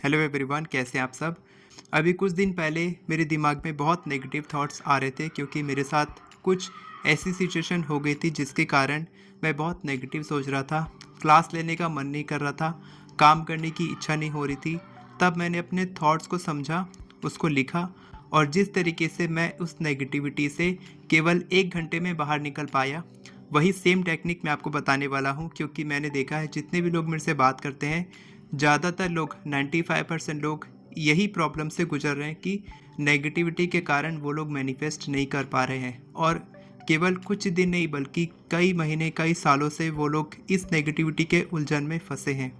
Hello everyone, कैसे हैं आप सब। अभी कुछ दिन पहले मेरे दिमाग में बहुत नेगेटिव थॉट्स आ रहे थे क्योंकि मेरे साथ कुछ ऐसी सिचुएशन हो गई थी जिसके कारण मैं बहुत नेगेटिव सोच रहा था। क्लास लेने का मन नहीं कर रहा था, काम करने की इच्छा नहीं हो रही थी। तब मैंने अपने थॉट्स को समझा, उसको लिखा और जिस तरीके से मैं उस नेगेटिविटी से केवल 1 घंटे में बाहर निकल पाया, वही सेम टेक्निक मैं आपको बताने वाला हूँ। क्योंकि मैंने देखा है जितने भी लोग मेरे से बात करते हैं, ज़्यादातर लोग 95% लोग यही प्रॉब्लम से गुजर रहे हैं कि नेगेटिविटी के कारण वो लोग मैनिफेस्ट नहीं कर पा रहे हैं। और केवल कुछ दिन नहीं बल्कि कई महीने कई सालों से वो लोग इस नेगेटिविटी के उलझन में फंसे हैं।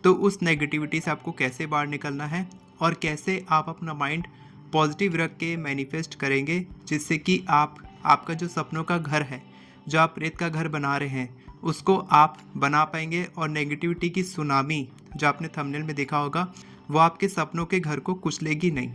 तो उस नेगेटिविटी से आपको कैसे बाहर निकलना है और कैसे आप अपना माइंड पॉजिटिव रख के मैनिफेस्ट करेंगे, जिससे कि आपका जो सपनों का घर है, जो आप रेत का घर बना रहे हैं, उसको आप बना पाएंगे। और नेगेटिविटी की सुनामी जो आपने थंबनेल में देखा होगा, वो आपके सपनों के घर को कुचलेगी नहीं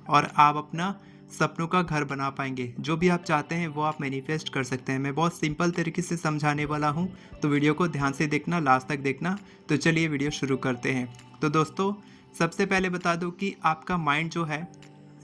और आप अपना सपनों का घर बना पाएंगे। जो भी आप चाहते हैं वो आप मैनिफेस्ट कर सकते हैं। मैं बहुत सिंपल तरीके से समझाने वाला हूँ, तो वीडियो को ध्यान से देखना, लास्ट तक देखना। तो चलिए वीडियो शुरू करते हैं। तो दोस्तों, सबसे पहले बता दूं कि आपका माइंड जो है,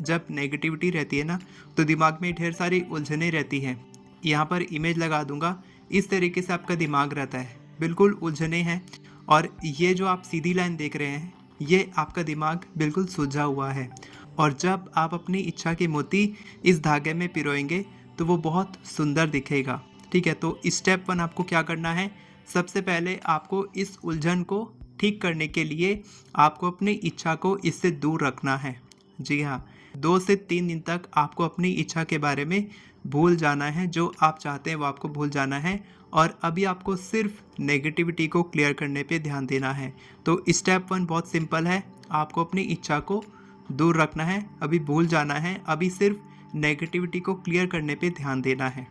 जब नेगेटिविटी रहती है ना, तो दिमाग में ढेर सारी उलझनें रहती हैं। यहाँ पर इमेज लगा दूंगा, इस तरीके से आपका दिमाग रहता है, बिल्कुल उलझने हैं। और ये जो आप सीधी लाइन देख रहे हैं, ये आपका दिमाग बिल्कुल सुलझा हुआ है। और जब आप अपनी इच्छा की मोती इस धागे में पिरोएंगे तो वो बहुत सुंदर दिखेगा। ठीक है, तो स्टेप 1 आपको क्या करना है। सबसे पहले आपको इस उलझन को ठीक करने के लिए आपको अपनी इच्छा को इससे दूर रखना है। जी हाँ, 2 से 3 दिन तक आपको अपनी इच्छा के बारे में भूल जाना है। जो आप चाहते हैं वो आपको भूल जाना है और अभी आपको सिर्फ नेगेटिविटी को क्लियर करने पे ध्यान देना है। तो स्टेप 1 बहुत सिंपल है, आपको अपनी इच्छा को दूर रखना है, अभी भूल जाना है, अभी सिर्फ नेगेटिविटी को क्लियर करने पे ध्यान देना है।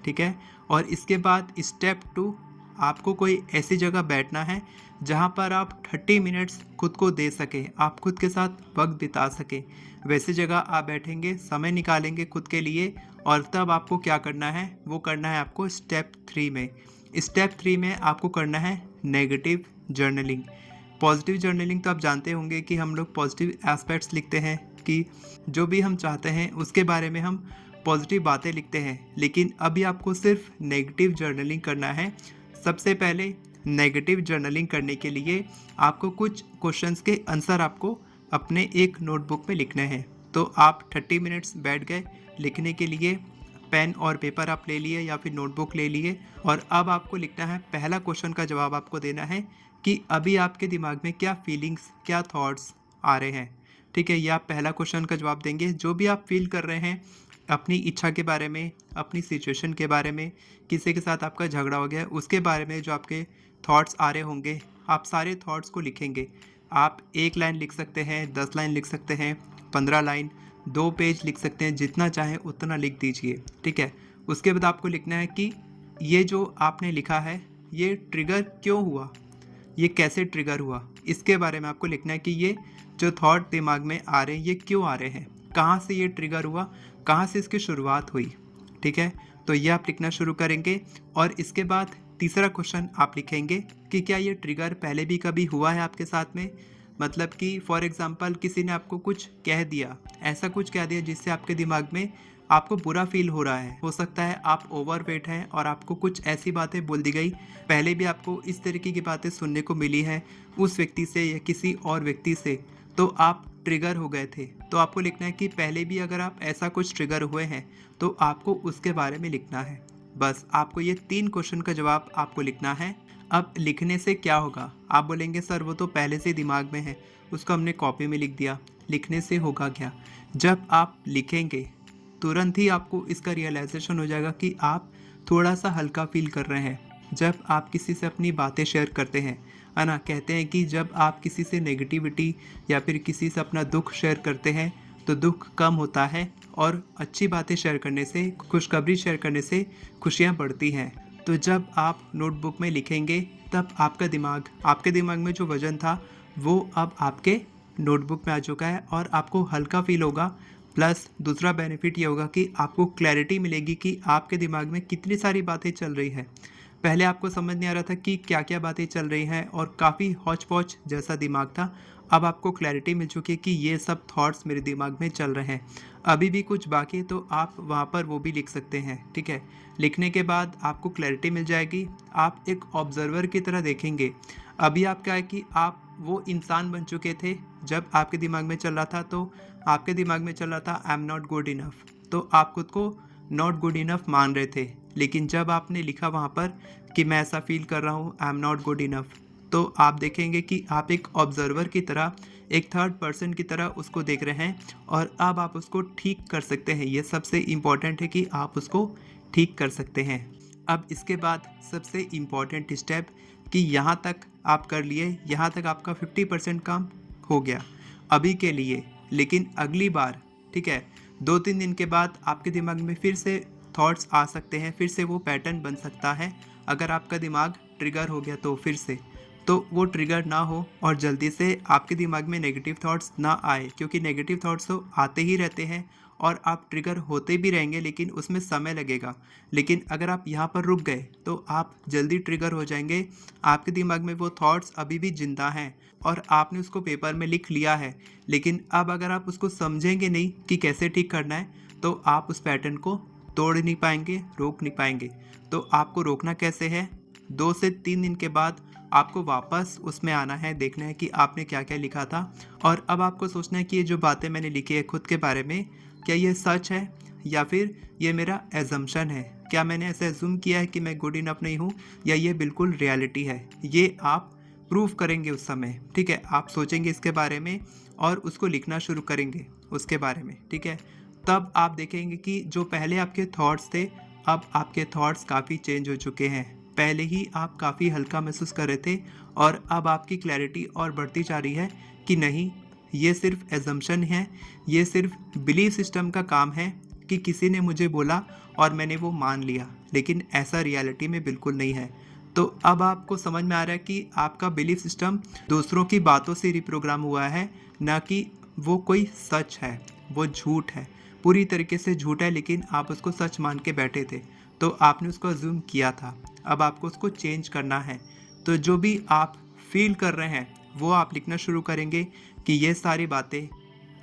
ठीक है, और इसके बाद स्टेप 2, आपको कोई ऐसी जगह बैठना है जहाँ पर आप 30 मिनट्स खुद को दे सकें, आप खुद के साथ वक्त बिता सकें। वैसी जगह आप बैठेंगे, समय निकालेंगे खुद के लिए। और तब आपको क्या करना है, वो करना है आपको स्टेप 3 में। स्टेप 3 में आपको करना है नेगेटिव जर्नलिंग। पॉजिटिव जर्नलिंग तो आप जानते होंगे कि हम लोग पॉजिटिव एस्पेक्ट्स लिखते हैं, कि जो भी हम चाहते हैं उसके बारे में हम पॉजिटिव बातें लिखते हैं। लेकिन अभी आपको सिर्फ नेगेटिव जर्नलिंग करना है। सबसे पहले नेगेटिव जर्नलिंग करने के लिए आपको कुछ क्वेश्चंस के आंसर आपको अपने एक नोटबुक में लिखने हैं। तो आप 30 मिनट्स बैठ गए लिखने के लिए, पेन और पेपर आप ले लिए या फिर नोटबुक ले लिए। और अब आपको लिखना है, पहला क्वेश्चन का जवाब आपको देना है कि अभी आपके दिमाग में क्या फीलिंग्स, क्या थॉट्स आ रहे हैं। ठीक है, ये आप पहला क्वेश्चन का जवाब देंगे। जो भी आप फील कर रहे हैं अपनी इच्छा के बारे में, अपनी सिचुएशन के बारे में, किसी के साथ आपका झगड़ा हो गया उसके बारे में जो आपके थॉट्स आ रहे होंगे, आप सारे थॉट्स को लिखेंगे। आप 1 लाइन लिख सकते हैं, 10 लाइन लिख सकते हैं, 15 लाइन, 2 पेज लिख सकते हैं, जितना चाहें उतना लिख दीजिए। ठीक है, उसके बाद आपको लिखना है कि ये जो आपने लिखा है ये ट्रिगर क्यों हुआ, ये कैसे ट्रिगर हुआ, इसके बारे में आपको लिखना है कि ये जो थॉट दिमाग में आ रहे हैं ये क्यों आ रहे हैं, कहाँ से ये ट्रिगर हुआ, कहाँ से इसकी शुरुआत हुई। ठीक है, तो ये आप लिखना शुरू करेंगे। और इसके बाद तीसरा क्वेश्चन आप लिखेंगे कि क्या ये ट्रिगर पहले भी कभी हुआ है आपके साथ में। मतलब कि फॉर एग्जांपल किसी ने आपको कुछ कह दिया, ऐसा कुछ कह दिया जिससे आपके दिमाग में आपको बुरा फील हो रहा है। हो सकता है आप ओवरवेट हैं और आपको कुछ ऐसी बातें बोल दी गई, पहले भी आपको इस तरीके की बातें सुनने को मिली है उस व्यक्ति से या किसी और व्यक्ति से, तो आप ट्रिगर हो गए थे। तो आपको लिखना है कि पहले भी अगर आप ऐसा कुछ ट्रिगर हुए हैं तो आपको उसके बारे में लिखना है। बस आपको ये 3 क्वेश्चन का जवाब आपको लिखना है। अब लिखने से क्या होगा, आप बोलेंगे सर वो तो पहले से दिमाग में है, उसको हमने कॉपी में लिख दिया। लिखने से होगा क्या, जब आप लिखेंगे तुरंत ही आपको इसका रियलाइजेशन हो जाएगा कि आप थोड़ा सा हल्का फील कर रहे हैं। जब आप किसी से अपनी बातें शेयर करते हैं, है ना, कहते हैं कि जब आप किसी से नेगेटिविटी या फिर किसी से अपना दुख शेयर करते हैं तो दुख कम होता है और अच्छी बातें शेयर करने से, खुशखबरी शेयर करने से खुशियाँ बढ़ती हैं। तो जब आप नोटबुक में लिखेंगे तब आपके दिमाग में जो वजन था वो अब आपके नोटबुक में आ चुका है और आपको हल्का फील होगा। प्लस दूसरा बेनिफिट ये होगा कि आपको क्लैरिटी मिलेगी कि आपके दिमाग में कितनी सारी बातें चल रही है। पहले आपको समझ नहीं आ रहा था कि क्या क्या बातें चल रही हैं और काफ़ी हौच पौच जैसा दिमाग था। अब आपको क्लैरिटी मिल चुकी है कि ये सब थॉट्स मेरे दिमाग में चल रहे हैं। अभी भी कुछ बाकी है तो आप वहाँ पर वो भी लिख सकते हैं, ठीक है। लिखने के बाद आपको क्लैरिटी मिल जाएगी, आप एक ऑब्जर्वर की तरह देखेंगे। अभी आप क्या है कि आप वो इंसान बन चुके थे, जब आपके दिमाग में चल रहा था तो आपके दिमाग में चल रहा था I am not good enough, तो आप खुद को नॉट गुड इनफ मान रहे थे। लेकिन जब आपने लिखा वहाँ पर कि मैं ऐसा फील कर रहा हूँ, I am not good enough, तो आप देखेंगे कि आप एक ऑब्जर्वर की तरह, एक थर्ड पर्सन की तरह उसको देख रहे हैं और अब आप उसको ठीक कर सकते हैं। ये सबसे इम्पॉर्टेंट है कि आप उसको ठीक कर सकते हैं। अब इसके बाद सबसे इम्पॉर्टेंट स्टेप कि यहाँ तक आप कर लिए, यहाँ तक आपका 50% काम हो गया अभी के लिए। लेकिन अगली बार, ठीक है, 2-3 दिन के बाद आपके दिमाग में फिर से थॉट्स आ सकते हैं, फिर से वो पैटर्न बन सकता है। अगर आपका दिमाग ट्रिगर हो गया तो फिर से, तो वो ट्रिगर ना हो और जल्दी से आपके दिमाग में नेगेटिव थॉट्स ना आए, क्योंकि नेगेटिव थॉट्स तो आते ही रहते हैं और आप ट्रिगर होते भी रहेंगे, लेकिन उसमें समय लगेगा। लेकिन अगर आप यहाँ पर रुक गए तो आप जल्दी ट्रिगर हो जाएंगे। आपके दिमाग में वो थॉट्स अभी भी जिंदा हैं और आपने उसको पेपर में लिख लिया है, लेकिन अब अगर आप उसको समझेंगे नहीं कि कैसे ठीक करना है, तो आप उस पैटर्न को तोड़ नहीं पाएंगे, रोक नहीं पाएंगे। तो आपको रोकना कैसे है? 2 से 3 दिन के बाद आपको वापस उसमें आना है, देखना है कि आपने क्या क्या लिखा था और अब आपको सोचना है कि ये जो बातें मैंने लिखी है खुद के बारे में, क्या ये सच है या फिर ये मेरा एजम्पशन है? क्या मैंने ऐसा एज्यूम किया है कि मैं गुड इनफ नहीं हूँ, या ये बिल्कुल रियलिटी है? ये आप प्रूव करेंगे उस समय, ठीक है। आप सोचेंगे इसके बारे में और उसको लिखना शुरू करेंगे उसके बारे में, ठीक है। तब आप देखेंगे कि जो पहले आपके थॉट्स थे, अब आपके थॉट्स काफ़ी चेंज हो चुके हैं। पहले ही आप काफ़ी हल्का महसूस कर रहे थे और अब आपकी क्लैरिटी और बढ़ती जा रही है कि नहीं, ये सिर्फ एजम्पशन है, ये सिर्फ बिलीफ सिस्टम का काम है कि किसी ने मुझे बोला और मैंने वो मान लिया, लेकिन ऐसा रियलिटी में बिल्कुल नहीं है। तो अब आपको समझ में आ रहा है कि आपका बिलीफ सिस्टम दूसरों की बातों से रिप्रोग्राम हुआ है, ना कि वो कोई सच है, वो झूठ है, पूरी तरीके से झूठ है, लेकिन आप उसको सच मान के बैठे थे, तो आपने उसको अज्यूम किया था। अब आपको उसको चेंज करना है। तो जो भी आप फील कर रहे हैं वो आप लिखना शुरू करेंगे कि ये सारी बातें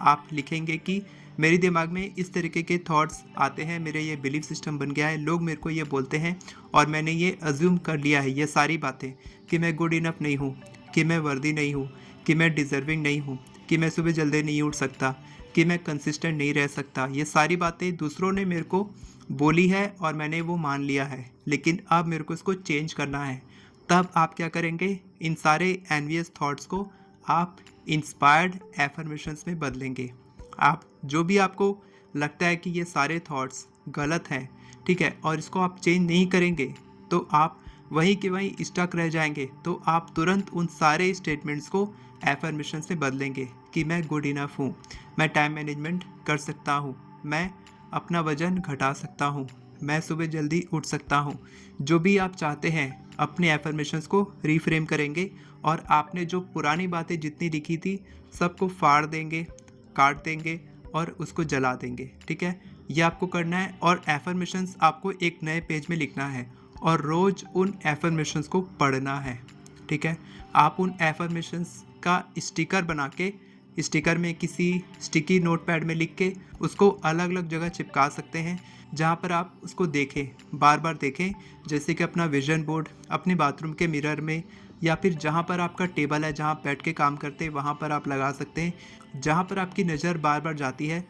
आप लिखेंगे कि मेरे दिमाग में इस तरीके के थॉट्स आते हैं, मेरे ये बिलीफ सिस्टम बन गया है, लोग मेरे को ये बोलते हैं और मैंने ये अज्यूम कर लिया है, ये सारी बातें, कि मैं गुड इनफ नहीं हूँ, कि मैं वर्दी नहीं हूँ, कि मैं डिज़र्विंग नहीं हूँ, कि मैं सुबह जल्दी नहीं उठ सकता, कि मैं कंसिस्टेंट नहीं रह सकता। ये सारी बातें दूसरों ने मेरे को बोली है और मैंने वो मान लिया है, लेकिन अब मेरे को इसको चेंज करना है। तब आप क्या करेंगे? इन सारे एनवियस थॉट्स को आप इंस्पायर्ड एफर्मेशंस में बदलेंगे। आप जो भी आपको लगता है कि ये सारे थॉट्स गलत हैं, ठीक है, और इसको आप चेंज नहीं करेंगे, तो आप वहीं के वहीं स्टक रह जाएंगे। तो आप तुरंत उन सारे स्टेटमेंट्स को एफर्मेशंस में बदलेंगे कि मैं गुड इनफ हूँ, मैं टाइम मैनेजमेंट कर सकता हूँ, मैं अपना वजन घटा सकता हूँ, मैं सुबह जल्दी उठ सकता हूँ। जो भी आप चाहते हैं अपने एफर्मेशंस को रीफ्रेम करेंगे और आपने जो पुरानी बातें जितनी लिखी थी सबको फाड़ देंगे, काट देंगे और उसको जला देंगे, ठीक है। ये आपको करना है और एफर्मेशंस आपको एक नए पेज में लिखना है और रोज़ उन एफर्मेशंस को पढ़ना है, ठीक है। आप उन एफर्मेशंस का स्टिकर बना के, स्टिकर में किसी स्टिकी नोट पैड में लिख के उसको अलग अलग जगह चिपका सकते हैं, जहाँ पर आप उसको देखें, बार बार देखें, जैसे कि अपना विजन बोर्ड, अपने बाथरूम के मिरर में, या फिर जहाँ पर आपका टेबल है जहाँ बैठ के काम करते हैं वहाँ पर आप लगा सकते हैं। जहाँ पर आपकी नज़र बार बार जाती है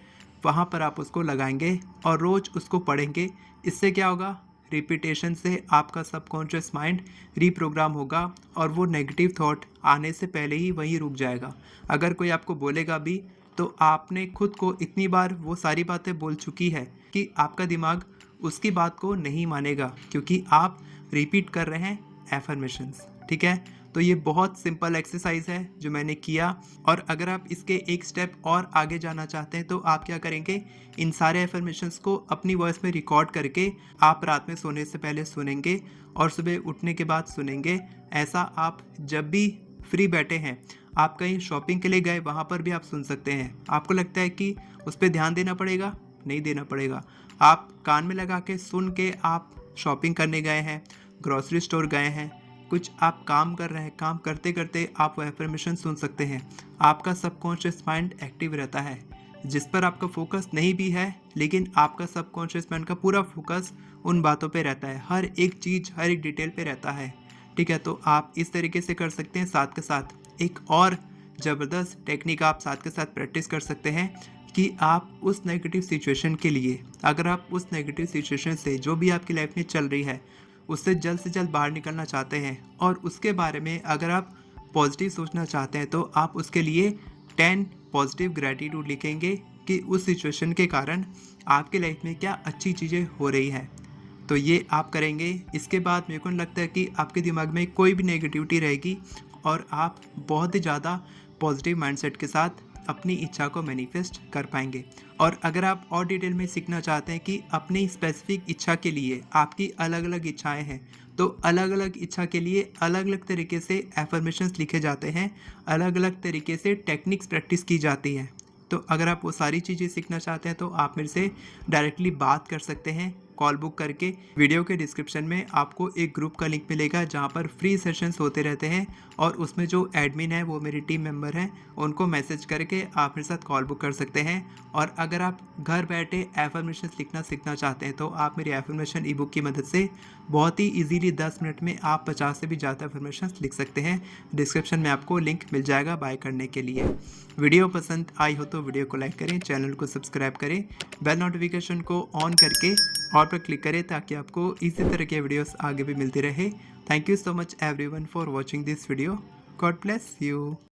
वहाँ पर आप उसको लगाएंगे और रोज़ उसको पढ़ेंगे। इससे क्या होगा? रिपीटेशन से आपका सबकॉन्शियस माइंड रीप्रोग्राम होगा और वो नेगेटिव थॉट आने से पहले ही वहीं रुक जाएगा। अगर कोई आपको बोलेगा भी तो आपने खुद को इतनी बार वो सारी बातें बोल चुकी है कि आपका दिमाग उसकी बात को नहीं मानेगा, क्योंकि आप रिपीट कर रहे हैं एफर्मेशंस, ठीक है। तो ये बहुत सिंपल एक्सरसाइज है जो मैंने किया, और अगर आप इसके एक स्टेप और आगे जाना चाहते हैं तो आप क्या करेंगे? इन सारे एफर्मेशंस को अपनी वॉइस में रिकॉर्ड करके आप रात में सोने से पहले सुनेंगे और सुबह उठने के बाद सुनेंगे। ऐसा आप जब भी फ्री बैठे हैं, आप कहीं शॉपिंग के लिए गए, वहाँ पर भी आप सुन सकते हैं। आपको लगता है कि उस पर ध्यान देना पड़ेगा? नहीं देना पड़ेगा। आप कान में लगा के सुन के आप शॉपिंग करने गए हैं, ग्रॉसरी स्टोर गए हैं, कुछ आप काम कर रहे हैं, काम करते करते आप वो एफर्मेशन सुन सकते हैं। आपका सबकॉन्शियस माइंड एक्टिव रहता है, जिस पर आपका फोकस नहीं भी है, लेकिन आपका सबकॉन्शियस माइंड का पूरा फोकस उन बातों पे रहता है, हर एक चीज़, हर एक डिटेल पे रहता है। ठीक है, तो आप इस तरीके से कर सकते हैं। साथ के साथ एक और ज़बरदस्त टेक्निक आप साथ के साथ प्रैक्टिस कर सकते हैं कि आप उस नेगेटिव सिचुएशन के लिए, अगर आप उस नेगेटिव सिचुएशन से जो भी आपकी लाइफ में चल रही है उससे जल्द से जल्द बाहर निकलना चाहते हैं और उसके बारे में अगर आप पॉजिटिव सोचना चाहते हैं, तो आप उसके लिए 10 पॉजिटिव ग्रैटिट्यूड लिखेंगे कि उस सिचुएशन के कारण आपके लाइफ में क्या अच्छी चीज़ें हो रही हैं। तो ये आप करेंगे, इसके बाद मेरे को नहीं लगता है कि आपके दिमाग में कोई भी नेगेटिविटी रहेगी और आप बहुत ही ज़्यादा पॉजिटिव माइंडसेट के साथ अपनी इच्छा को मैनिफेस्ट कर पाएंगे। और अगर आप और डिटेल में सीखना चाहते हैं कि अपनी स्पेसिफिक इच्छा के लिए आपकी अलग अलग इच्छाएं हैं, तो अलग अलग इच्छा के लिए अलग अलग तरीके से एफर्मेशंस लिखे जाते हैं, अलग अलग तरीके से टेक्निक्स प्रैक्टिस की जाती हैं। तो अगर आप वो सारी चीज़ें सीखना चाहते हैं तो आप मेरे से डायरेक्टली बात कर सकते हैं कॉल बुक करके। वीडियो के डिस्क्रिप्शन में आपको एक ग्रुप का लिंक मिलेगा जहाँ पर फ्री सेशंस होते रहते हैं और उसमें जो एडमिन है वो मेरी टीम मेंबर हैं, उनको मैसेज करके आप मेरे साथ कॉल बुक कर सकते हैं। और अगर आप घर बैठे एफर्मेशंस लिखना सीखना चाहते हैं तो आप मेरी एफर्मेशन ई बुक की मदद से बहुत ही ईजीली 10 मिनट में आप 50 से भी ज़्यादा एफर्मेशंस लिख सकते हैं। डिस्क्रिप्शन में आपको लिंक मिल जाएगा बाय करने के लिए। वीडियो पसंद आई हो तो वीडियो को लाइक करें, चैनल को सब्सक्राइब करें, बेल नोटिफिकेशन को ऑन करके और पर क्लिक करें ताकि आपको इसी तरह के वीडियोस आगे भी मिलते रहे। Thank you so much everyone for watching this video. God bless you.